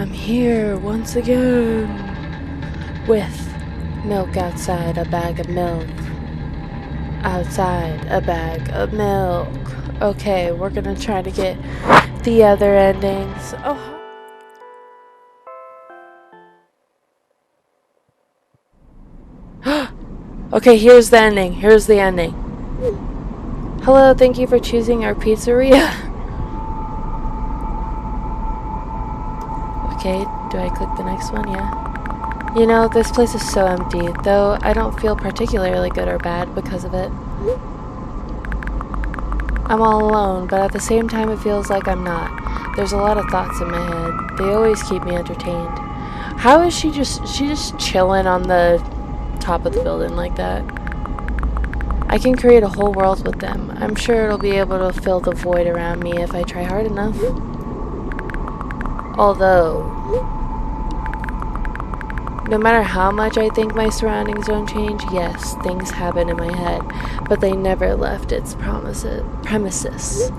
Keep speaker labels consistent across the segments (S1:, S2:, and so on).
S1: I'm here once again with milk outside, a bag of milk. Outside, a bag of milk. Okay, we're gonna try to get the other endings. Okay, here's the ending. Here's the ending. Hello, thank you for choosing our pizzeria. Okay, do I click the next one? Yeah. You know, this place is so empty, though I don't feel particularly good or bad because of it. I'm all alone, but at the same time it feels like I'm not. There's a lot of thoughts in my head. They always keep me entertained. How is she just chilling on the top of the building like that? I can create a whole world with them. I'm sure it'll be able to fill the void around me if I try hard enough. Although, no matter how much I think my surroundings don't change, yes, things happen in my head, but they never left its premises.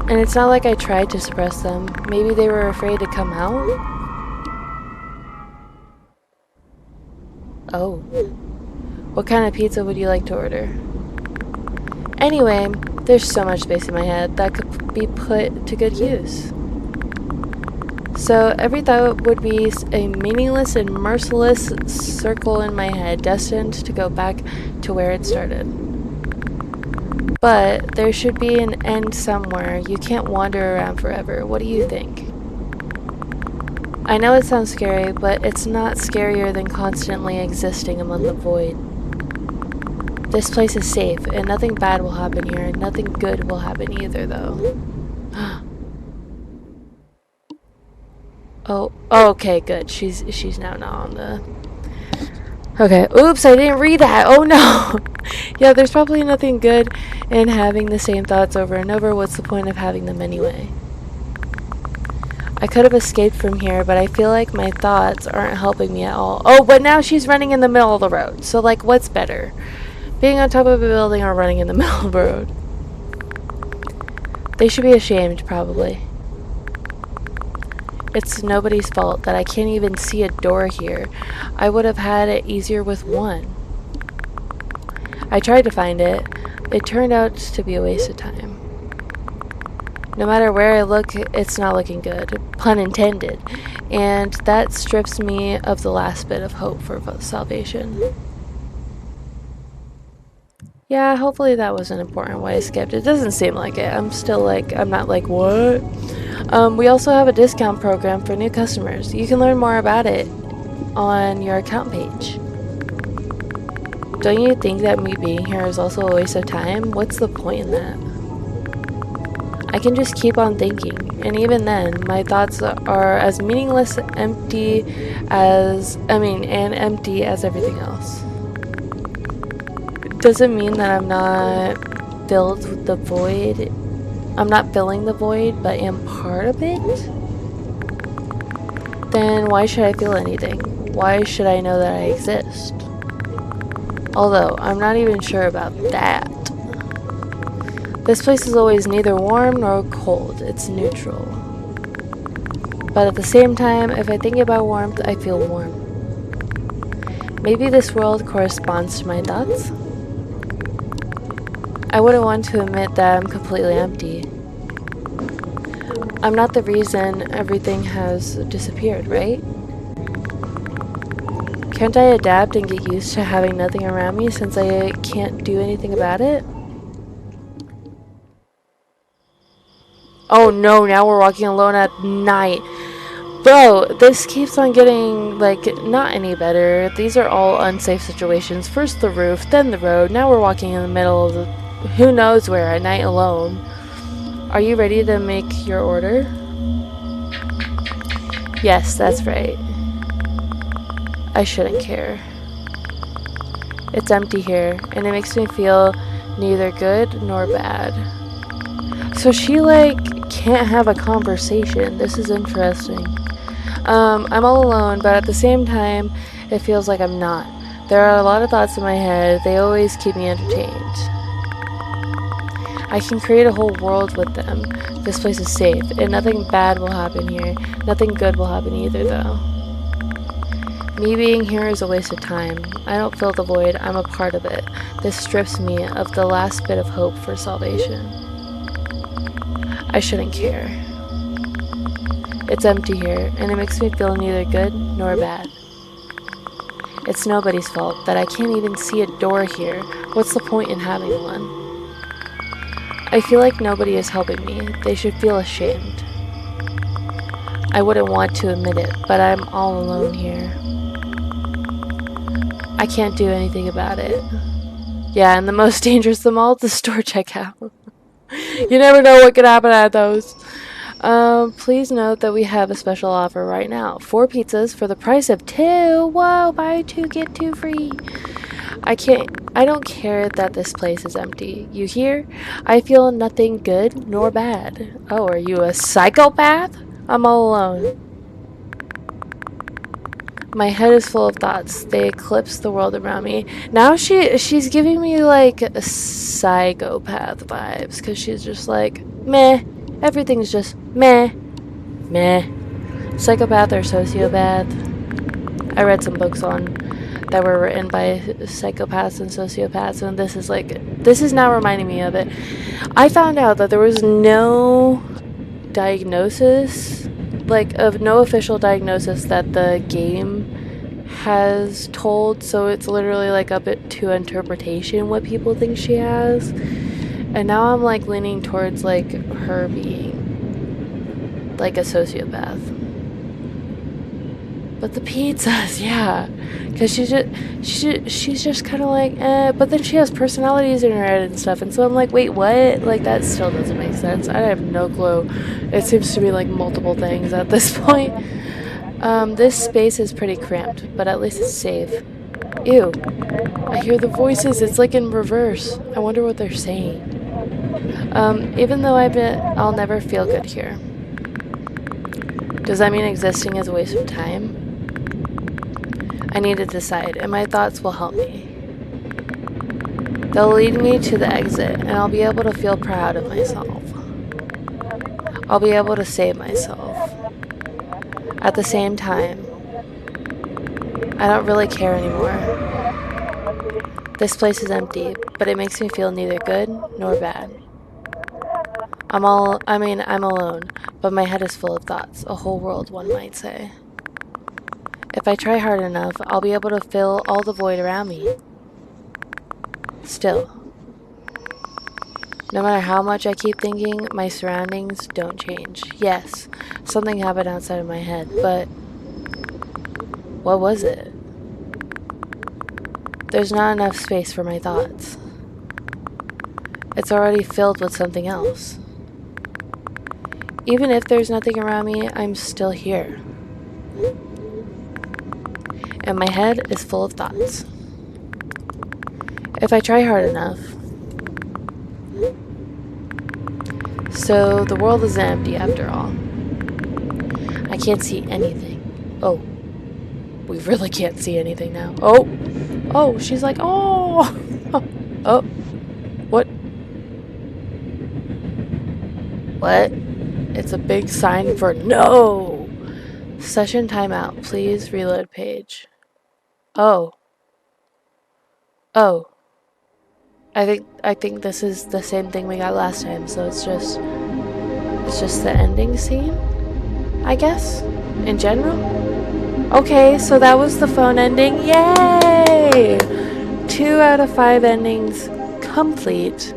S1: And it's not like I tried to suppress them. Maybe they were afraid to come out? Oh. What kind of pizza would you like to order? Anyway, there's so much space in my head that could be put to good use. So every thought would be a meaningless and merciless circle in my head, destined to go back to where it started. But there should be an end somewhere. You can't wander around forever. What do you think? I know it sounds scary, but it's not scarier than constantly existing among the void. This place is safe, and nothing bad will happen here, and nothing good will happen either, though. Oh, okay, good. She's now not on the... Okay, oops, I didn't read that. Oh no! Yeah, there's probably nothing good in having the same thoughts over and over. What's the point of having them anyway? I could have escaped from here, but I feel like my thoughts aren't helping me at all. Oh, but now she's running in the middle of the road. So, like, what's better? Being on top of a building or running in the middle of the road? They should be ashamed, probably. It's nobody's fault that I can't even see a door here. I would have had it easier with one. I tried to find it. It turned out to be a waste of time. No matter where I look, it's not looking good. Pun intended. And that strips me of the last bit of hope for salvation. Yeah, hopefully that wasn't important why I skipped. It doesn't seem like it. I'm still like, I'm not like, what? We also have a discount program for new customers. You can learn more about it on your account page. Don't you think that me being here is also a waste of time? What's the point in that? I can just keep on thinking, and even then, my thoughts are as meaningless, empty as everything else. Does it mean that I'm not filled with the void? I'm not filling the void, but am part of it? Then why should I feel anything? Why should I know that I exist? Although, I'm not even sure about that. This place is always neither warm nor cold. It's neutral. But at the same time, if I think about warmth, I feel warm. Maybe this world corresponds to my thoughts? I wouldn't want to admit that I'm completely empty. I'm not the reason everything has disappeared, right? Can't I adapt and get used to having nothing around me since I can't do anything about it? Oh no, now we're walking alone at night. Bro, this keeps on getting, like, not any better. These are all unsafe situations. First the roof, then the road. Now we're walking in the middle of the... who knows where at night alone. Are you ready to make your order? Yes, that's right. I shouldn't care. It's empty here, and it makes me feel neither good nor bad. So she, like, can't have a conversation. This is interesting. I'm all alone, but at the same time, it feels like I'm not. There are a lot of thoughts in my head. They always keep me entertained. I can create a whole world with them. This place is safe, and nothing bad will happen here. Nothing good will happen either, though. Me being here is a waste of time. I don't fill the void, I'm a part of it. This strips me of the last bit of hope for salvation. I shouldn't care. It's empty here, and it makes me feel neither good nor bad. It's nobody's fault that I can't even see a door here. What's the point in having one? I feel like nobody is helping me. They should feel ashamed. I wouldn't want to admit it, but I'm all alone here. I can't do anything about it. Yeah, and the most dangerous of them all, the store checkout. You never know what could happen at those. Please note that we have a special offer right now. 4 pizzas for the price of 2. Whoa, buy 2, get 2 free. I don't care that this place is empty. You hear? I feel nothing good nor bad. Oh, are you a psychopath? I'm all alone. My head is full of thoughts. They eclipse the world around me. Now she's giving me like psychopath vibes because she's just like, meh. Everything's just meh. Meh. Psychopath or sociopath. I read some books on that were written by psychopaths and sociopaths, and this is now reminding me of it. I found out that there was no diagnosis, no official diagnosis that the game has told, so it's literally like up to interpretation what people think she has. And now I'm like leaning towards like her being like a sociopath. But the pizzas, yeah, because she's just kind of like, but then she has personalities in her head and stuff, and so I'm like, wait, what? Like, that still doesn't make sense. I have no clue. It seems to be like multiple things at this point. This space is pretty cramped, but at least it's safe. Ew, I hear the voices. It's like in reverse. I wonder what they're saying. Even though I'll never feel good here. Does that mean existing is a waste of time? I need to decide, and my thoughts will help me. They'll lead me to the exit, and I'll be able to feel proud of myself. I'll be able to save myself. At the same time, I don't really care anymore. This place is empty, but it makes me feel neither good nor bad. I'm alone, but my head is full of thoughts, a whole world, one might say. If I try hard enough, I'll be able to fill all the void around me. Still, no matter how much I keep thinking, my surroundings don't change. Yes, something happened outside of my head, but what was it? There's not enough space for my thoughts. It's already filled with something else. Even if there's nothing around me, I'm still here. And my head is full of thoughts. If I try hard enough. So the world is empty after all. I can't see anything. Oh. We really can't see anything now. Oh. Oh, she's like, oh. Oh. What? What? It's a big sign for no. Session timeout. Please reload page. Oh. Oh. I think this is the same thing we got last time, so it's just the ending scene, I guess, in general. Okay, so that was the phone ending. Yay! 2 out of 5 endings complete.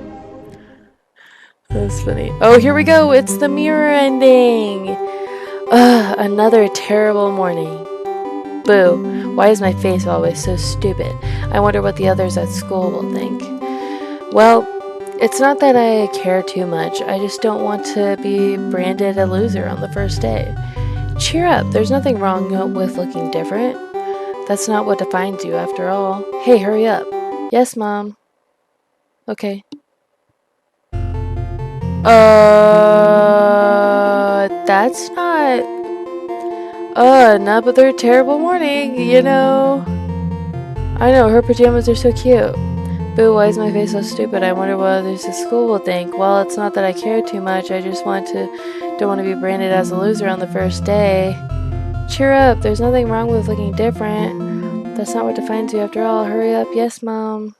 S1: That's funny. Oh, here we go. It's the mirror ending. Ugh, another terrible morning. Boo. Why is my face always so stupid? I wonder what the others at school will think. Well, it's not that I care too much. I just don't want to be branded a loser on the first day. Cheer up. There's nothing wrong with looking different. That's not what defines you after all. Hey, hurry up. Yes, Mom. Okay. That's not... another terrible morning, you know. I know, her pajamas are so cute. Boo, why is my face so stupid? I wonder what others at school will think. Well, it's not that I care too much. I just don't want to be branded as a loser on the first day. Cheer up. There's nothing wrong with looking different. That's not what defines you after all. Hurry up. Yes, Mom.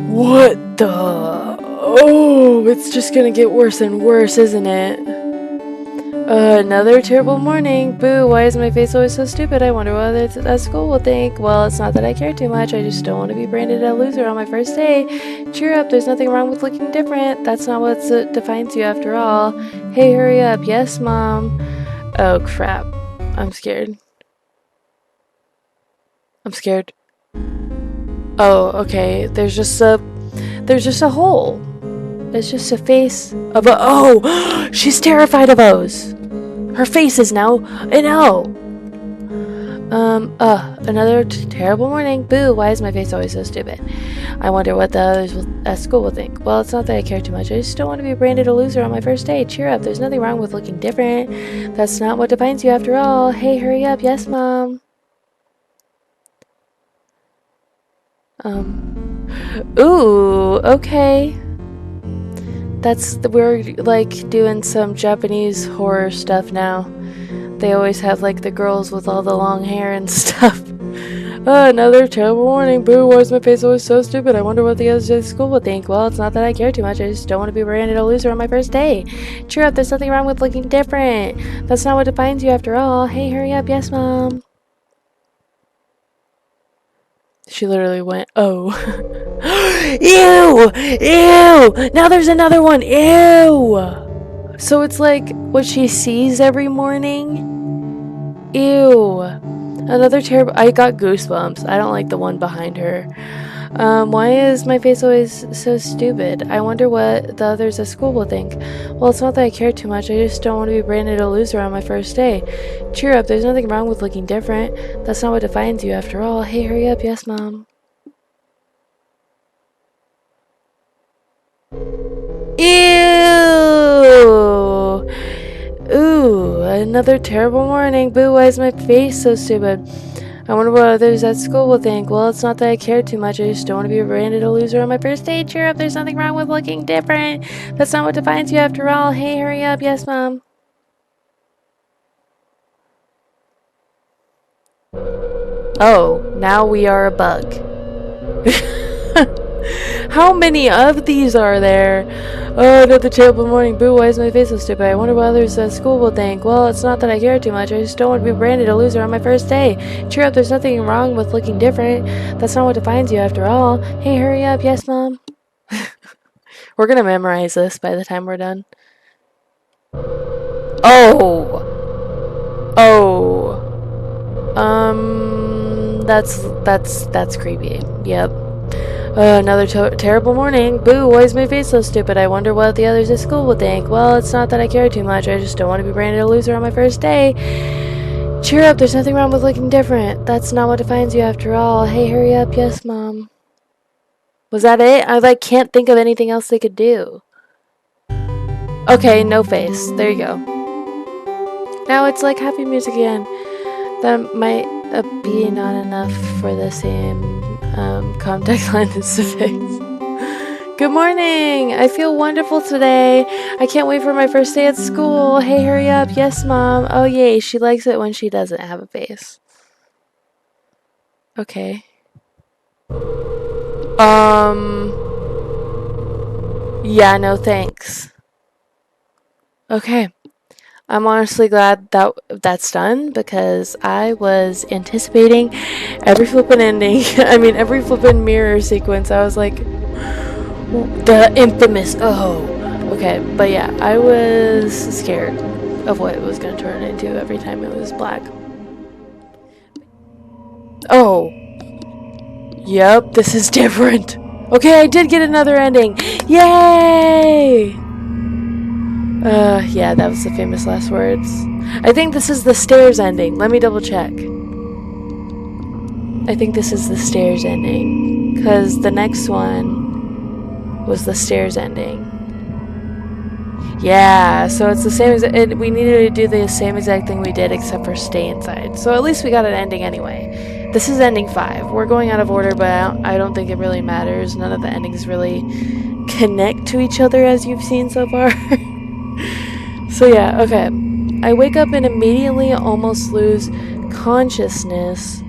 S1: What the? Oh, it's just gonna get worse and worse, isn't it? Another terrible morning. Boo, why is my face always so stupid? I wonder what others at school will think. Well, it's not that I care too much. I just don't want to be branded a loser on my first day. Cheer up. There's nothing wrong with looking different. That's not what defines you after all. Hey, hurry up. Yes, Mom. Oh, crap. I'm scared. I'm scared. Oh, okay. There's just a hole. It's just a face of a. Oh! She's terrified of O's. Her face is now an O. Another terrible morning. Boo, why is my face always so stupid? I wonder what the others at school will think. Well, it's not that I care too much. I just don't want to be branded a loser on my first day. Cheer up. There's nothing wrong with looking different. That's not what defines you after all. Hey, hurry up. Yes, Mom. Ooh, okay. We're like doing some Japanese horror stuff now. They always have like the girls with all the long hair and stuff. Another terrible morning. Boo, why is my face always so stupid? I wonder what the others at school will think. Well, it's not that I care too much. I just don't want to be branded a loser on my first day. Cheer up. There's nothing wrong with looking different. That's not what defines you after all. Hey, hurry up. Yes, Mom. She literally went, oh. Ew! Ew! Now there's another one. Ew! So it's like what she sees every morning? Ew. Another terrible. I got goosebumps. I don't like the one behind her. Why is my face always so stupid? I wonder what the others at school will think. Well, it's not that I care too much. I just don't want to be branded a loser on my first day. Cheer up. There's nothing wrong with looking different. That's not what defines you after all. Hey, hurry up. Yes, Mom. Ew! Ooh, another terrible morning. Boo, why is my face so stupid? I wonder what others at school will think. Well, it's not that I care too much. I just don't want to be branded a loser on my first day. Cheer up. There's nothing wrong with looking different. That's not what defines you after all. Hey, hurry up. Yes, Mom. Oh, now we are a bug. How many of these are there? Oh, another terrible morning. Boo, why is my face so stupid? I wonder what others at school will think. Well, it's not that I care too much. I just don't want to be branded a loser on my first day. Cheer up. There's nothing wrong with looking different. That's not what defines you after all. Hey, hurry up. Yes, Mom. We're going to memorize this by the time we're done. Oh. Oh. That's creepy. Yep. Another terrible morning. Boo, why is my face so stupid? I wonder what the others at school will think. Well, it's not that I care too much. I just don't want to be branded a loser on my first day. Cheer up. There's nothing wrong with looking different. That's not what defines you after all. Hey, hurry up. Yes, Mom. Was that it? I can't think of anything else they could do. Okay, no face. There you go. Now it's like happy music again. That might be not enough for the same contact lenses to fix. Good morning! I feel wonderful today. I can't wait for my first day at school. Hey, hurry up. Yes, Mom. Oh, yay. She likes it when she doesn't have a face. Okay. Yeah, no thanks. Okay. I'm honestly glad that that's done because I was anticipating every flippin' ending. I mean, every flippin' mirror sequence. I was like, the infamous. Oh, okay. But yeah, I was scared of what it was going to turn into every time it was black. Oh. Yep, this is different. Okay, I did get another ending. Yay! Yeah, that was the famous last words. I think this is the stairs ending. Let me double check. I think this is the stairs ending. Because the next one was the stairs ending. Yeah, so it's the same as we needed to do the same exact thing we did except for stay inside. So at least we got an ending anyway. This is ending 5. We're going out of order, but I don't think it really matters. None of the endings really connect to each other as you've seen so far. So yeah, okay. I wake up and immediately almost lose consciousness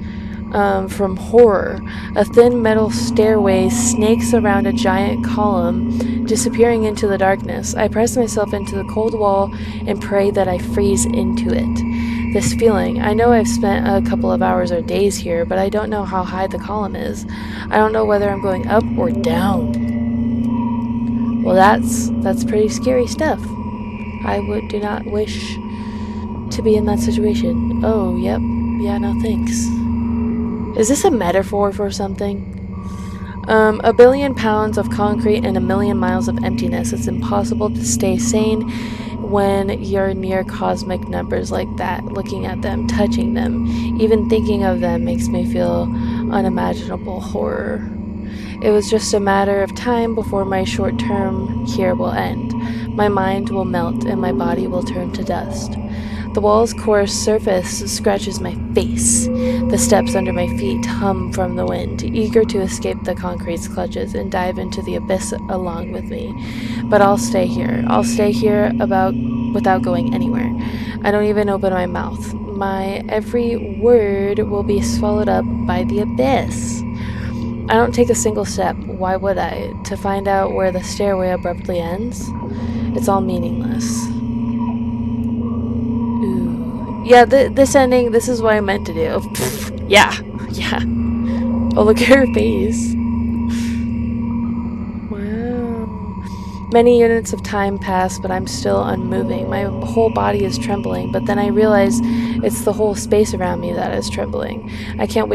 S1: from horror. A thin metal stairway snakes around a giant column, disappearing into the darkness. I press myself into the cold wall and pray that I freeze into it. This feeling, I know I've spent a couple of hours or days here, but I don't know how high the column is. I don't know whether I'm going up or down. Well, that's pretty scary stuff. I do not wish to be in that situation. Oh, yep. Yeah, no thanks. Is this a metaphor for something? 1 billion pounds of concrete and 1 million miles of emptiness. It's impossible to stay sane when you're near cosmic numbers like that. Looking at them, touching them, even thinking of them makes me feel unimaginable horror. It was just a matter of time before my short term here will end. My mind will melt and my body will turn to dust. The wall's coarse surface scratches my face. The steps under my feet hum from the wind, eager to escape the concrete's clutches and dive into the abyss along with me. But I'll stay here. I'll stay here without going anywhere. I don't even open my mouth. My every word will be swallowed up by the abyss. I don't take a single step. Why would I? To find out where the stairway abruptly ends? It's all meaningless. Ooh. Yeah, this ending, this is what I meant to do. Yeah. Oh, look at her face. Wow. Many units of time pass, but I'm still unmoving. My whole body is trembling, but then I realize it's the whole space around me that is trembling. It can't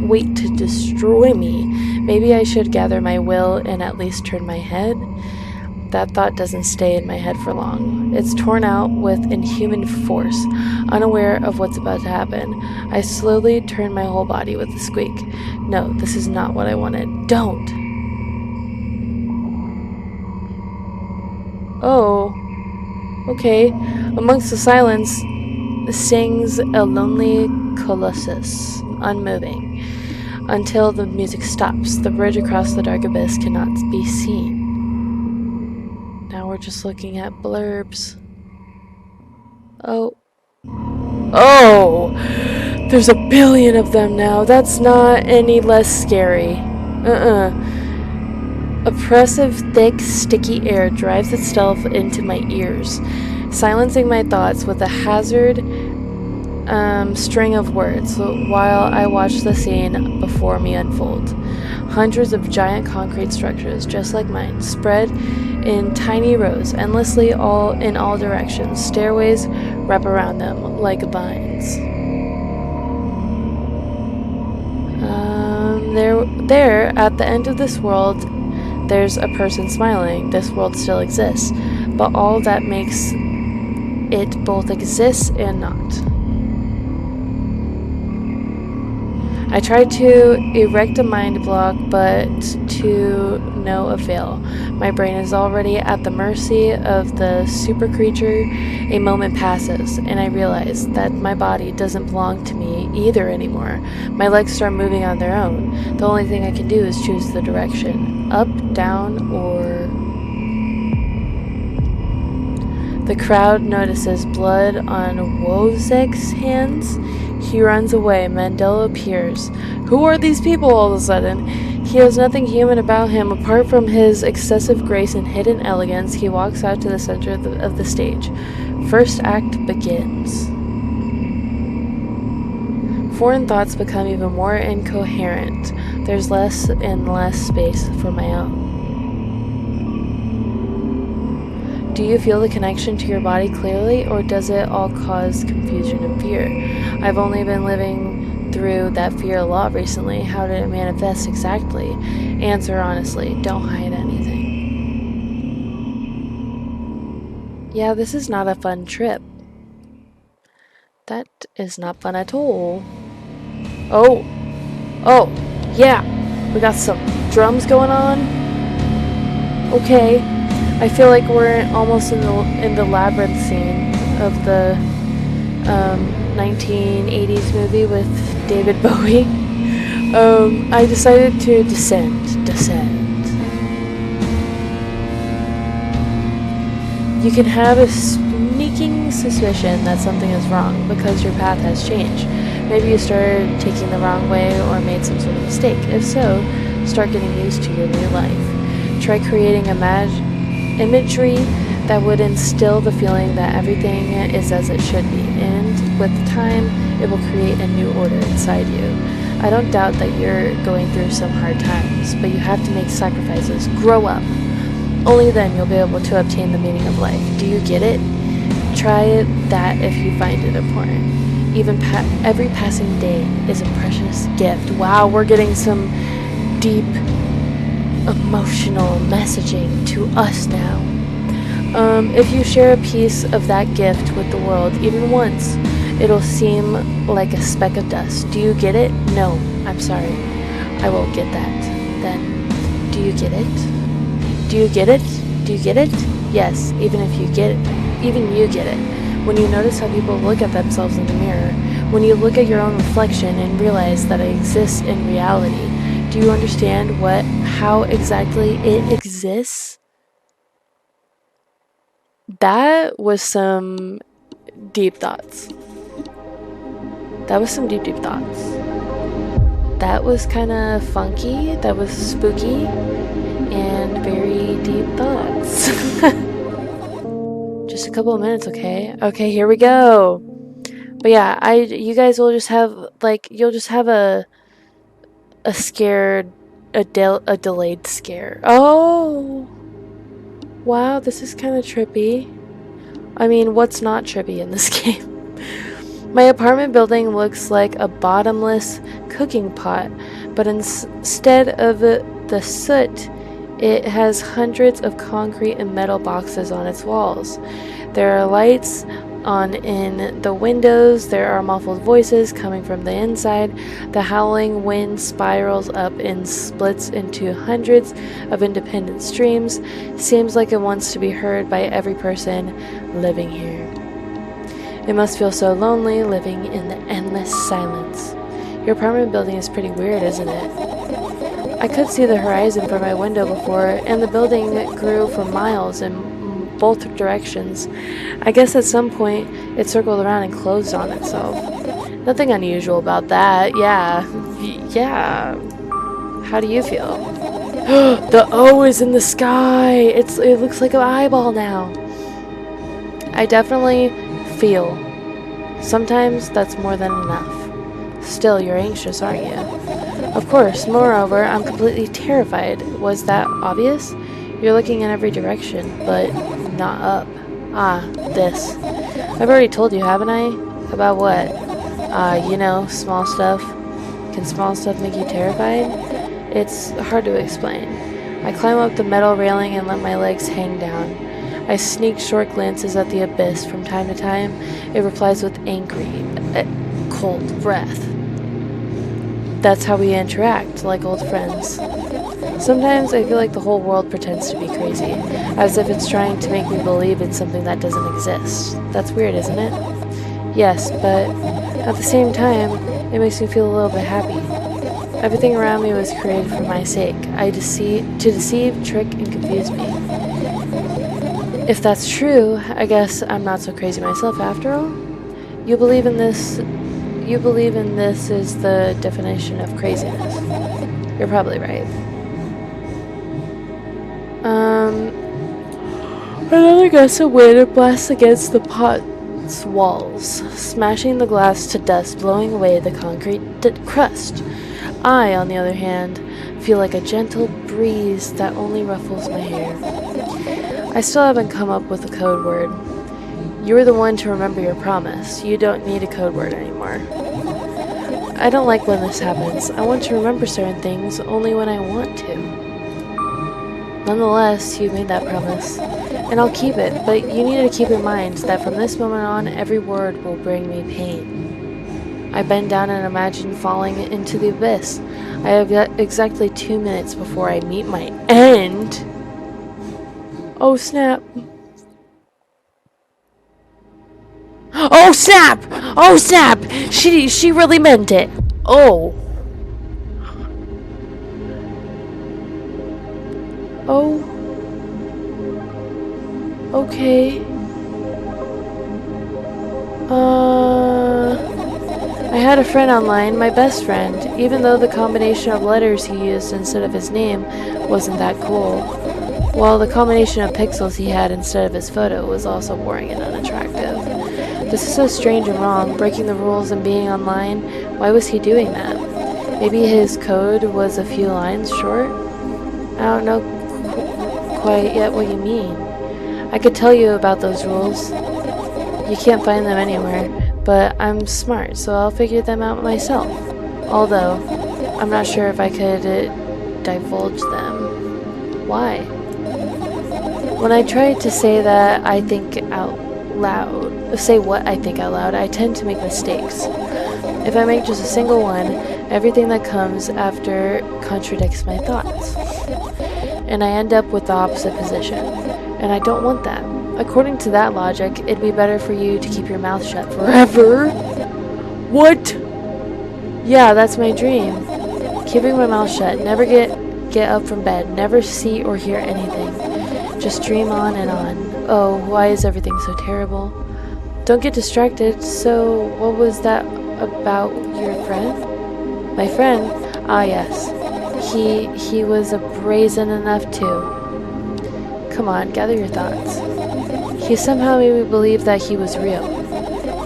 S1: wait to destroy me. Maybe I should gather my will and at least turn my head. That thought doesn't stay in my head for long. It's torn out with inhuman force, unaware of what's about to happen. I slowly turn my whole body with a squeak. No, this is not what I wanted. Don't! Oh. Okay. Amongst the silence sings a lonely colossus, unmoving. Until the music stops, the bridge across the dark abyss cannot be seen. Now we're just looking at blurbs. Oh. There's 1 billion of them now. That's not any less scary. Oppressive, thick, sticky air drives itself into my ears, silencing my thoughts with a hazard string of words while I watch the scene before me unfold. Hundreds of giant concrete structures, just like mine, spread in tiny rows, endlessly in all directions. Stairways wrap around them like vines. There, at the end of this world, there's a person smiling. This world still exists, but all that makes it both exists and not. I tried to erect a mind block, but to no avail. My brain is already at the mercy of the super creature. A moment passes, and I realize that my body doesn't belong to me either anymore. My legs start moving on their own. The only thing I can do is choose the direction. Up, down, or... The crowd notices blood on Wozek's hands. He runs away. Mandela appears. Who are these people all of a sudden? He has nothing human about him apart from his excessive grace and hidden elegance. He walks out to the center of the stage. First act begins. Foreign thoughts become even more incoherent. There's less and less space for my own. Do you feel the connection to your body clearly, or does it all cause confusion and fear? I've only been living through that fear a lot recently. How did it manifest exactly? Answer honestly. Don't hide anything. Yeah, this is not a fun trip. That is not fun at all. Oh, yeah. We got some drums going on. Okay. I feel like we're almost in the labyrinth scene of the 1980s movie with David Bowie. I decided to descend. You can have a sneaking suspicion that something is wrong because your path has changed. Maybe you started taking the wrong way or made some sort of mistake. If so, start getting used to your new life. Try creating imagery that would instill the feeling that everything is as it should be, and with time, it will create a new order inside you. I don't doubt that you're going through some hard times, but you have to make sacrifices. Grow up. Only then you'll be able to obtain the meaning of life. Do you get it? Try that if you find it important. Even every passing day is a precious gift. Wow, we're getting some deep emotional messaging to us now. If you share a piece of that gift with the world, even once, it'll seem like a speck of dust. Do you get it? No, I'm sorry. I won't get that. Then, do you get it? Do you get it? Do you get it? Yes, even you get it. When you notice how people look at themselves in the mirror, when you look at your own reflection and realize that it exists in reality, do you understand how exactly it exists? That was some deep thoughts. That was some deep thoughts. That was kind of funky. That was spooky. And very deep thoughts. Just a couple of minutes, okay? Okay, here we go. But yeah, you guys will just have you'll just have a delayed scare. Oh, wow, this is kind of trippy. I mean, what's not trippy in this game? My apartment building looks like a bottomless cooking pot, but instead of the soot, it has hundreds of concrete and metal boxes on its walls. There are lights on in the windows. There are muffled voices coming from the inside. The howling wind spirals up and splits into hundreds of independent streams. Seems like it wants to be heard by every person living here. It must feel so lonely living in the endless silence. Your apartment building is pretty weird, isn't it? I could see the horizon from my window before, and the building grew for miles in both directions. I guess at some point it circled around and closed on itself. Nothing unusual about that. Yeah. How do you feel? The O is in the sky. It looks like an eyeball now. I definitely feel. Sometimes that's more than enough. Still, you're anxious, aren't you? Of course, moreover, I'm completely terrified. Was that obvious? You're looking in every direction, but not up. Ah, this. I've already told you, haven't I? About what? Small stuff. Can small stuff make you terrified? It's hard to explain. I climb up the metal railing and let my legs hang down. I sneak short glances at the abyss from time to time. It replies with angry, cold breath. That's how we interact, like old friends. Sometimes I feel like the whole world pretends to be crazy, as if it's trying to make me believe in something that doesn't exist. That's weird, isn't it? Yes, but at the same time, it makes me feel a little bit happy. Everything around me was created for my sake. To deceive, trick, and confuse me. If that's true, I guess I'm not so crazy myself after all. You believe in this is the definition of craziness. You're probably right. Another gust of wind blasts against the pot's walls, smashing the glass to dust, blowing away the concrete crust. I, on the other hand, feel like a gentle breeze that only ruffles my hair. I still haven't come up with a code word. You were the one to remember your promise. You don't need a code word anymore. I don't like when this happens. I want to remember certain things only when I want to. Nonetheless, you made that promise, and I'll keep it, but you need to keep in mind that from this moment on, every word will bring me pain. I bend down and imagine falling into the abyss. I have exactly 2 minutes before I meet my end. Oh snap. Oh snap! Oh snap! She really meant it. Oh. Oh. Okay. I had a friend online, my best friend, even though the combination of letters he used instead of his name wasn't that cool. While the combination of pixels he had instead of his photo was also boring and unattractive. This is so strange and wrong, breaking the rules and being online. Why was he doing that? Maybe his code was a few lines short? I don't know quite yet what you mean. I could tell you about those rules. You can't find them anywhere, but I'm smart, so I'll figure them out myself. Although, I'm not sure if I could divulge them. Why? When I try to say that I think out loud, say what I think out loud, I tend to make mistakes. If I make just a single one, everything that comes after contradicts my thoughts. And I end up with the opposite position. And I don't want that. According to that logic, it'd be better for you to keep your mouth shut forever. What? Yeah, that's my dream. Keeping my mouth shut, never get up from bed, never see or hear anything. Just dream on and on. Oh, why is everything so terrible? Don't get distracted. So, what was that about your friend? My friend? Ah, yes. He was brazen enough too. Come on, gather your thoughts. He somehow made me believe that he was real.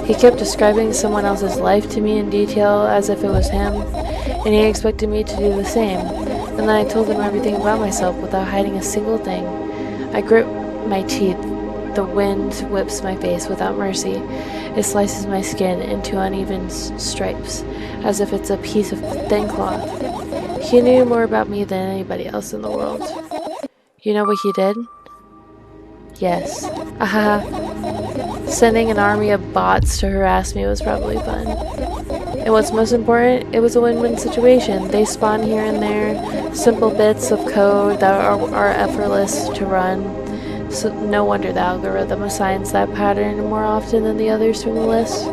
S1: He kept describing someone else's life to me in detail as if it was him, and he expected me to do the same. And then I told him everything about myself without hiding a single thing. I grit my teeth. The wind whips my face without mercy. It slices my skin into uneven stripes, as if it's a piece of thin cloth. He knew more about me than anybody else in the world. You know what he did? Yes. Ahaha. Sending an army of bots to harass me was probably fun. And what's most important, it was a win-win situation. They spawn here and there, simple bits of code that are effortless to run. So no wonder the algorithm assigns that pattern more often than the others from the list.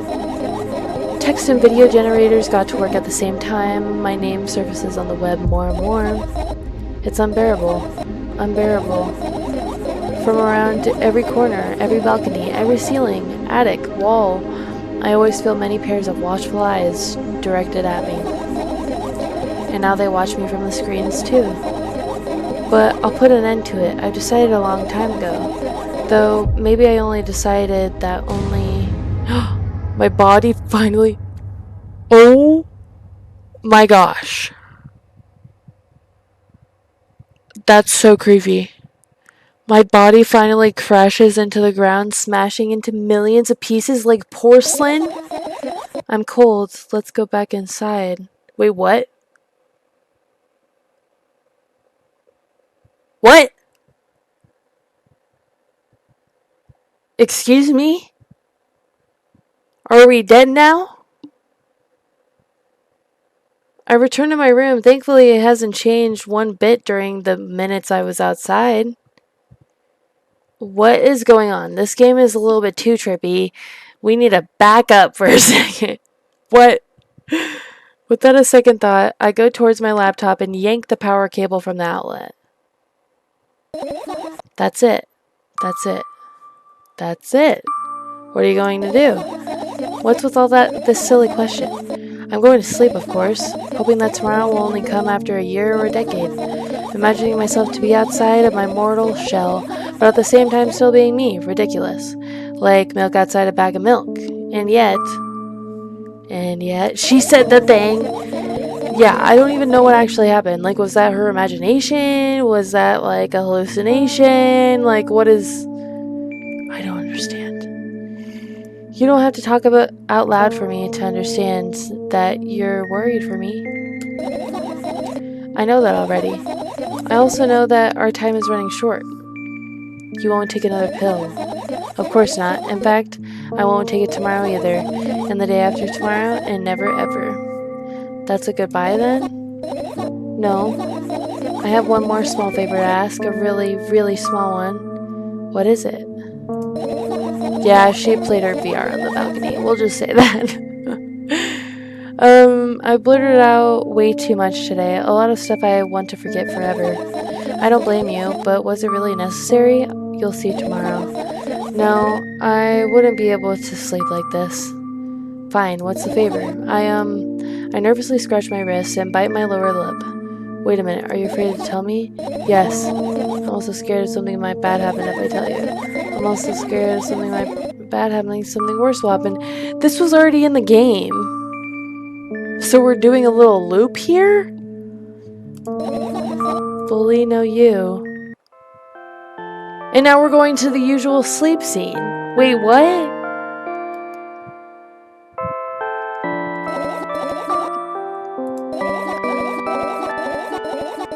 S1: Text and video generators got to work at the same time. My name surfaces on the web more and more. It's unbearable. Unbearable. From around every corner, every balcony, every ceiling, attic, wall, I always feel many pairs of watchful eyes directed at me. And now they watch me from the screens too. But I'll put an end to it. I've decided a long time ago. Though maybe I only decided that only... My body finally... Oh my gosh. That's so creepy. My body finally crashes into the ground, smashing into millions of pieces like porcelain. I'm cold. Let's go back inside. Wait, what? What? Excuse me? Are we dead now? I returned to my room. Thankfully, it hasn't changed one bit during the minutes I was outside. What is going on? This game is a little bit too trippy. We need to back up for a second. What? Without a second thought, I go towards my laptop and yank the power cable from the outlet. That's it. That's it. That's it. What are you going to do? What's with all this silly question? I'm going to sleep, of course, hoping that tomorrow will only come after a year or a decade. Imagining myself to be outside of my mortal shell, but at the same time still being me. Ridiculous. Like milk outside a bag of milk. And yet, she said the thing. Yeah, I don't even know what actually happened. Like, was that her imagination? Was that, like, a hallucination? Like, what is... I don't understand. You don't have to talk about out loud for me to understand that you're worried for me. I know that already. I also know that our time is running short. You won't take another pill. Of course not. In fact, I won't take it tomorrow either, and the day after tomorrow, and never ever. That's a goodbye then? No. I have one more small favor to ask, a really, really small one. What is it? Yeah, she played her VR on the balcony. We'll just say that. I blurted out way too much today. A lot of stuff I want to forget forever. I don't blame you, but was it really necessary? You'll see tomorrow. No, I wouldn't be able to sleep like this. Fine, what's the favor? I nervously scratch my wrist and bite my lower lip. Wait a minute, are you afraid to tell me? Yes. I'm also scared of something might bad happen if I tell you. I'm also scared of something might bad happening, something worse will happen. This was already in the game. So we're doing a little loop here? Fully know you. And now we're going to the usual sleep scene. Wait, what?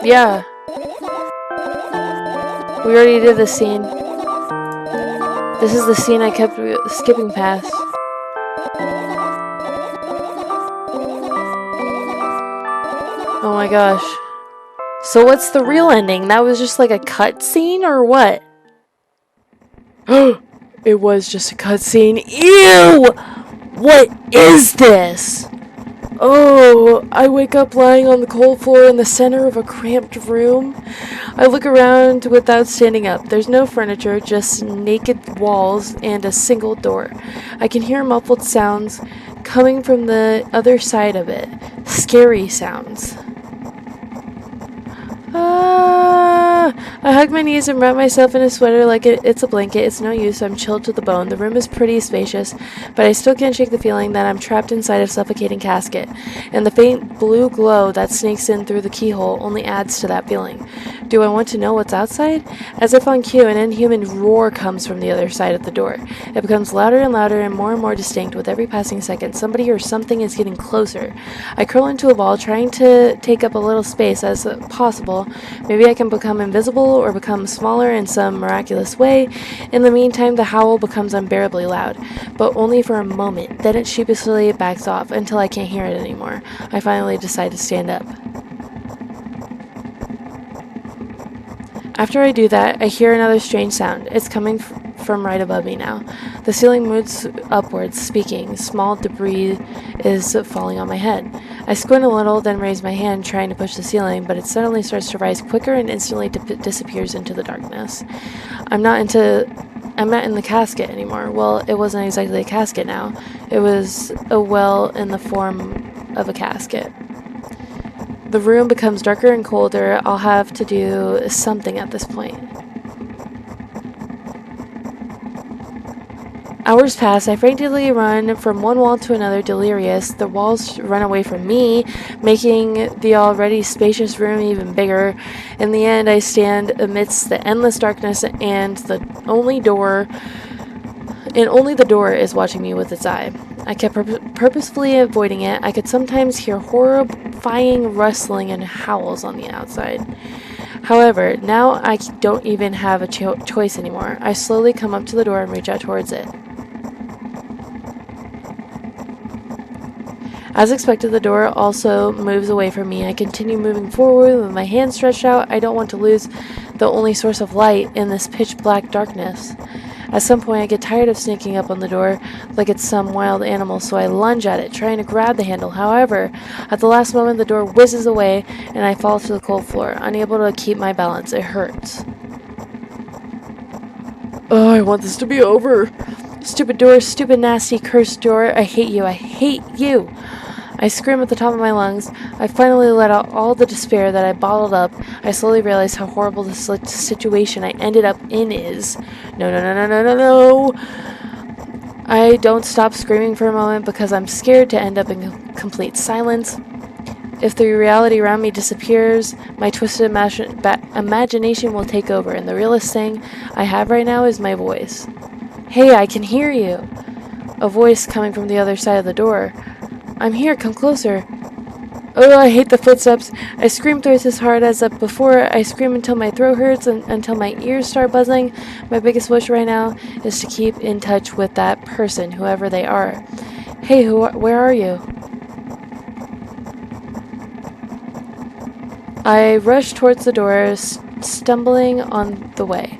S1: Yeah. We already did this scene. This is the scene I kept skipping past. Oh my gosh. So what's the real ending? That was just like a cutscene or what? It was just a cutscene. Ew! What is this? Oh, I wake up lying on the cold floor in the center of a cramped room. I look around without standing up. There's no furniture, just naked walls and a single door. I can hear muffled sounds coming from the other side of it. Scary sounds. I hug my knees and wrap myself in a sweater like it's a blanket. It's no use. I'm chilled to the bone. The room is pretty spacious, but I still can't shake the feeling that I'm trapped inside a suffocating casket, and the faint blue glow that snakes in through the keyhole only adds to that feeling. Do I want to know what's outside? As if on cue, an inhuman roar comes from the other side of the door. It becomes louder and louder and more distinct with every passing second. Somebody or something is getting closer. I curl into a ball, trying to take up a little space as possible. Maybe I can become invisible or become smaller in some miraculous way. In the meantime, the howl becomes unbearably loud, but only for a moment. Then it sheepishly backs off until I can't hear it anymore. I finally decide to stand up. After I do that, I hear another strange sound. It's coming from right above me now. The ceiling moves upwards, speaking. Small debris is falling on my head. I squint a little, then raise my hand, trying to push the ceiling, but it suddenly starts to rise quicker and instantly disappears into the darkness. I'm not in the casket anymore. Well, it wasn't exactly a casket now. It was a well in the form of a casket. The room becomes darker and colder. I'll have to do something at this point. Hours pass. I frantically run from one wall to another, delirious. The walls run away from me, making the already spacious room even bigger. In the end, I stand amidst the endless darkness, and only the door is watching me with its eye. I kept purposefully avoiding it. I could sometimes hear horrifying rustling and howls on the outside. However, now I don't even have a choice anymore. I slowly come up to the door and reach out towards it. As expected, the door also moves away from me. I continue moving forward with my hands stretched out. I don't want to lose the only source of light in this pitch-black darkness. At some point, I get tired of sneaking up on the door like it's some wild animal, so I lunge at it, trying to grab the handle. However, at the last moment, the door whizzes away, and I fall to the cold floor, unable to keep my balance. It hurts. Oh, I want this to be over. Stupid door, stupid, nasty, cursed door. I hate you. I hate you. I scream at the top of my lungs. I finally let out all the despair that I bottled up. I slowly realize how horrible the situation I ended up in is. No, no, no, no, no, no, no. I don't stop screaming for a moment because I'm scared to end up in complete silence. If the reality around me disappears, my twisted imagination will take over, and the realest thing I have right now is my voice. Hey, I can hear you. A voice coming from the other side of the door. I'm here, come closer. Oh, I hate the footsteps. I scream twice as hard as before. I scream until my throat hurts and until my ears start buzzing. My biggest wish right now is to keep in touch with that person, whoever they are. Hey, where are you? I rush towards the door, stumbling on the way.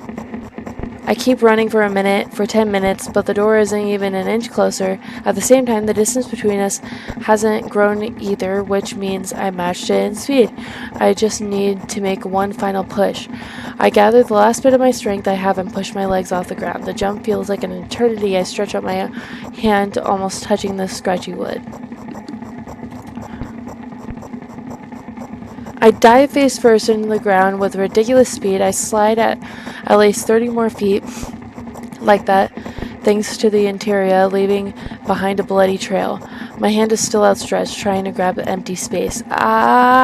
S1: I keep running for a minute, for 10 minutes, but the door isn't even an inch closer. At the same time, the distance between us hasn't grown either, which means I matched it in speed. I just need to make one final push. I gather the last bit of my strength I have and push my legs off the ground. The jump feels like an eternity. I stretch out my hand, almost touching the scratchy wood. I dive face first into the ground with ridiculous speed. I slide at least 30 more feet like that, thanks to the interior, leaving behind a bloody trail. My hand is still outstretched, trying to grab empty space. Ah!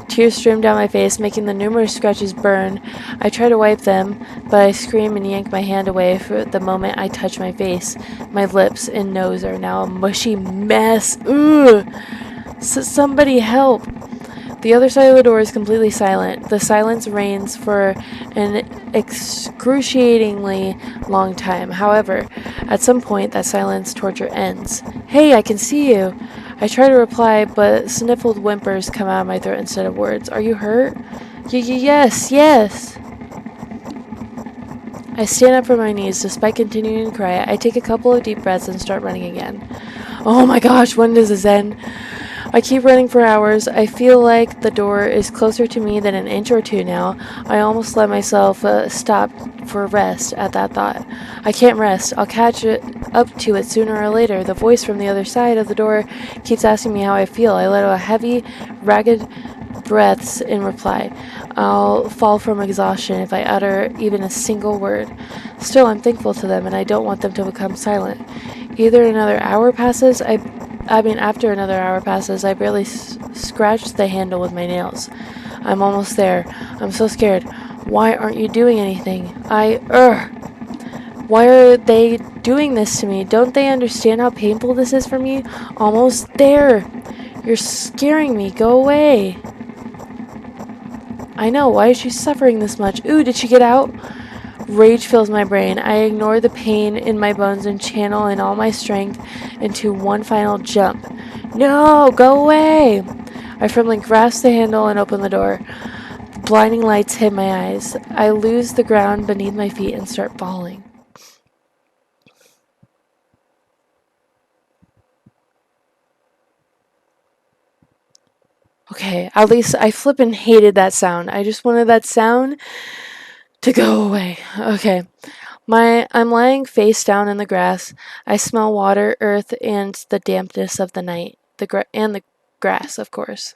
S1: Tears stream down my face, making the numerous scratches burn. I try to wipe them, but I scream and yank my hand away for the moment I touch my face. My lips and nose are now a mushy mess. Ugh! Somebody help! The other side of the door is completely silent. The silence reigns for an excruciatingly long time. However, at some point, that silence torture ends. Hey, I can see you! I try to reply, but sniffled whimpers come out of my throat instead of words. Are you hurt? Yes, yes! I stand up from my knees despite continuing to cry. I take a couple of deep breaths and start running again. Oh my gosh, when does this end? I keep running for hours. I feel like the door is closer to me than an inch or two now. I almost let myself stop for rest at that thought. I can't rest. I'll catch up to it sooner or later. The voice from the other side of the door keeps asking me how I feel. I let out heavy, ragged breaths in reply. I'll fall from exhaustion if I utter even a single word. Still, I'm thankful to them, and I don't want them to become silent. After another hour passes, I barely scratch the handle with my nails. I'm almost there. I'm so scared. Why aren't you doing anything? Why are they doing this to me? Don't they understand how painful this is for me? Almost there. You're scaring me. Go away. I know. Why is she suffering this much? Ooh, did she get out? Rage fills my brain. I ignore the pain in my bones and channel in all my strength into one final jump. No, go away! I firmly grasp the handle and open the door. Blinding lights hit my eyes. I lose the ground beneath my feet and start falling. Okay, at least I flippin' hated that sound. I just wanted that sound to go away. Okay. I'm lying face down in the grass. I smell water, earth, and the dampness of the night. The grass, of course.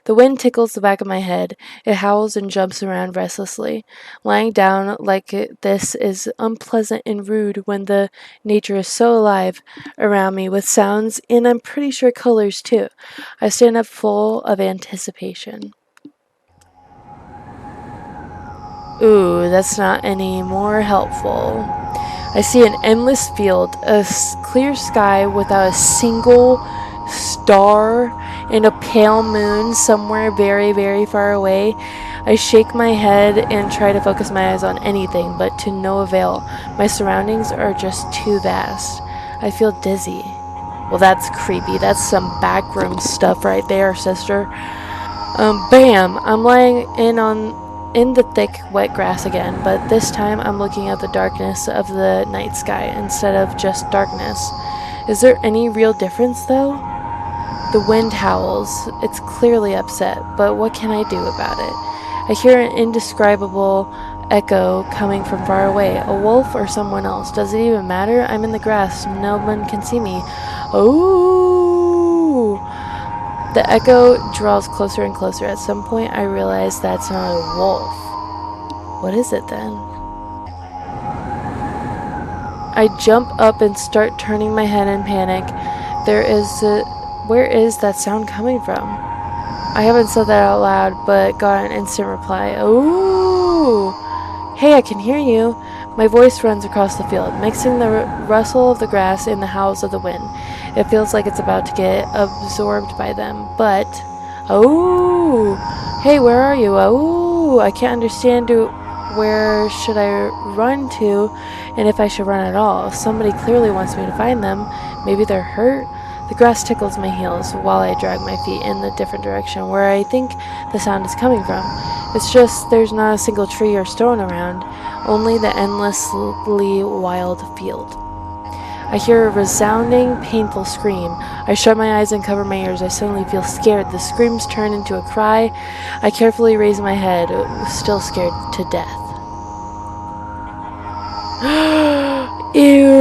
S1: The wind tickles the back of my head. It howls and jumps around restlessly. Lying down like this is unpleasant and rude when the nature is so alive around me with sounds and I'm pretty sure colors too. I stand up full of anticipation. Ooh, that's not any more helpful. I see an endless field, a clear sky without a single star, and a pale moon somewhere very, very far away. I shake my head and try to focus my eyes on anything, but to no avail. My surroundings are just too vast. I feel dizzy. Well, that's creepy. That's some backroom stuff right there, sister. Bam! I'm lying in the thick, wet grass again, but this time I'm looking at the darkness of the night sky instead of just darkness. Is there any real difference, though? The wind howls. It's clearly upset, but what can I do about it? I hear an indescribable echo coming from far away. A wolf or someone else. Does it even matter? I'm in the grass. No one can see me. Oh! The echo draws closer and closer. At some point, I realize that's not a wolf. What is it then? I jump up and start turning my head in panic. Where is that sound coming from? I haven't said that out loud, but got an instant reply. Ooh! Hey, I can hear you. My voice runs across the field, mixing the rustle of the grass and the howls of the wind. It feels like it's about to get absorbed by them, but... Oh! Hey, where are you? Oh! I can't understand where should I run to, and if I should run at all. Somebody clearly wants me to find them. Maybe they're hurt? The grass tickles my heels while I drag my feet in the different direction where I think the sound is coming from. It's just there's not a single tree or stone around, only the endlessly wild field. I hear a resounding, painful scream. I shut my eyes and cover my ears. I suddenly feel scared. The screams turn into a cry. I carefully raise my head, still scared to death. Ew.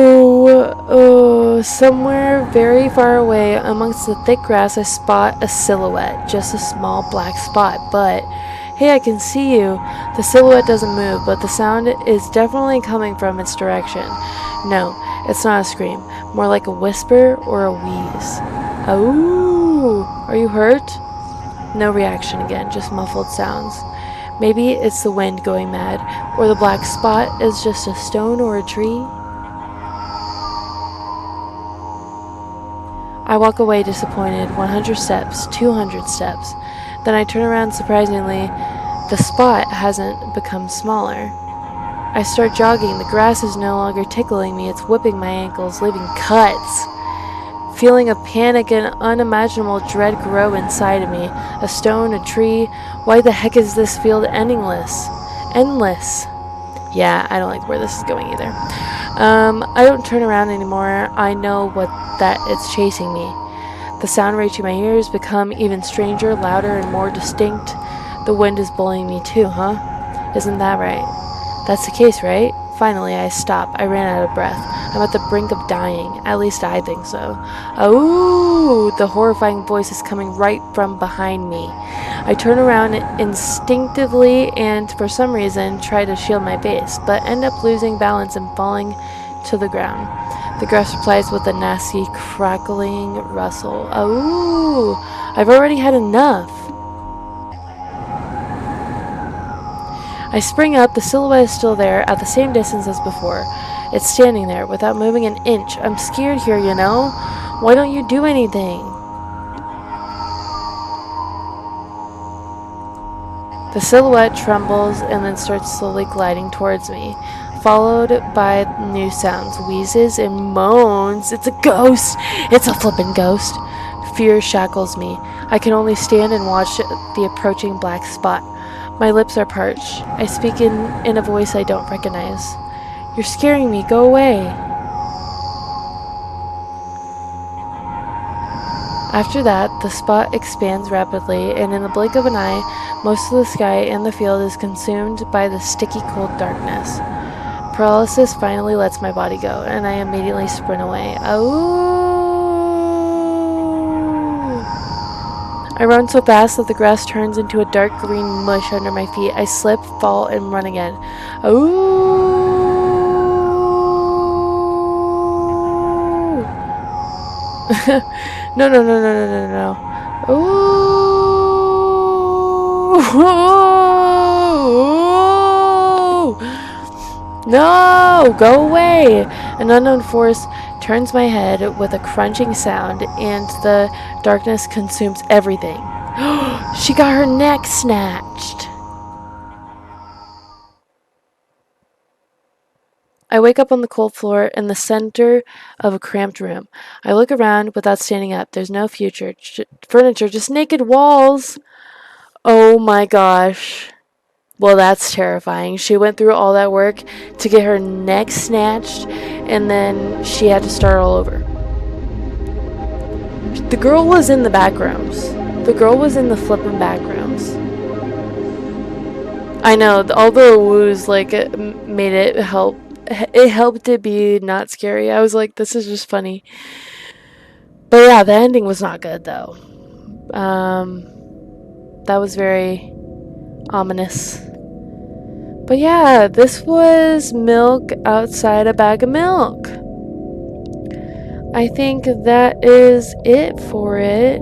S1: Somewhere very far away amongst the thick grass, I spot a silhouette, just a small black spot, but hey, I can see you. The silhouette doesn't move, but the sound is definitely coming from its direction. No, it's not a scream, more like a whisper or a wheeze. Ooh, are you hurt? No reaction again, just muffled sounds. Maybe it's the wind going mad, or the black spot is just a stone or a tree. I walk away disappointed, 100 steps, 200 steps. Then I turn around surprisingly. The spot hasn't become smaller. I start jogging. The grass is no longer tickling me. It's whipping my ankles, leaving cuts. Feeling of panic and unimaginable dread grow inside of me. A stone, a tree. Why the heck is this field endless? Endless. Yeah, I don't like where this is going either. I don't turn around anymore. I know that it's chasing me. The sound reaching my ears become even stranger, louder, and more distinct. The wind is blowing me too, huh? Isn't that right? That's the case, right? Finally, I stop. I ran out of breath. I'm at the brink of dying. At least I think so. Oh, the horrifying voice is coming right from behind me. I turn around instinctively and, for some reason, try to shield my face, but end up losing balance and falling to the ground. The grass replies with a nasty, crackling rustle. Oh, I've already had enough. I spring up. The silhouette is still there, at the same distance as before. It's standing there, without moving an inch. I'm scared here, you know? Why don't you do anything? The silhouette trembles and then starts slowly gliding towards me, followed by new sounds, wheezes and moans. It's a ghost! It's a flippin' ghost! Fear shackles me. I can only stand and watch the approaching black spot. My lips are parched. I speak in a voice I don't recognize. You're scaring me. Go away. After that, the spot expands rapidly, and in the blink of an eye, most of the sky and the field is consumed by the sticky cold darkness. Paralysis finally lets my body go, and I immediately sprint away. Oh! I run so fast that the grass turns into a dark green mush under my feet. I slip, fall, and run again. Oh! No, no, no, no, no, no, no. Oh! No! Go away! An unknown force turns my head with a crunching sound, and the darkness consumes everything. She got her neck snatched! I wake up on the cold floor in the center of a cramped room. I look around without standing up. There's no furniture, just naked walls. Oh my gosh. Well, that's terrifying. She went through all that work to get her neck snatched, and then she had to start all over. The girl was in the back rooms. The girl was in the flippin' back rooms. I know, all the woos, like, it made it help. It helped it be not scary. I was like, this is just funny. But yeah, the ending was not good, though. That was very ominous. But yeah, this was Milk Outside a Bag of Milk. I think that is it for it.